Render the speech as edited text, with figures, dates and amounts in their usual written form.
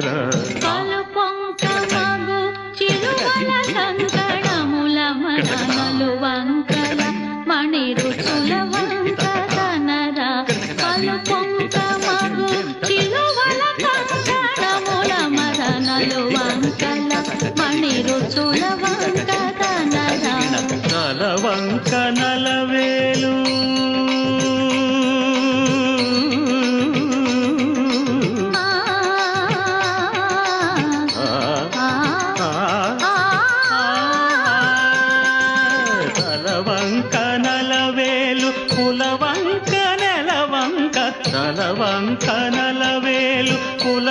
తనరా కలుపొంక మగు చిలువల కంకణముల మననలు వంకల మణి రుచుల వంక తనరా కలుపొంక మగు చిలువల కంకణముల మననలు వంకల మణి రుచుల వంక తనరా తల వంక నలవేలు తలవంక నలవేలు కులవంక నెలవంక తలవంక నలవేలు కుల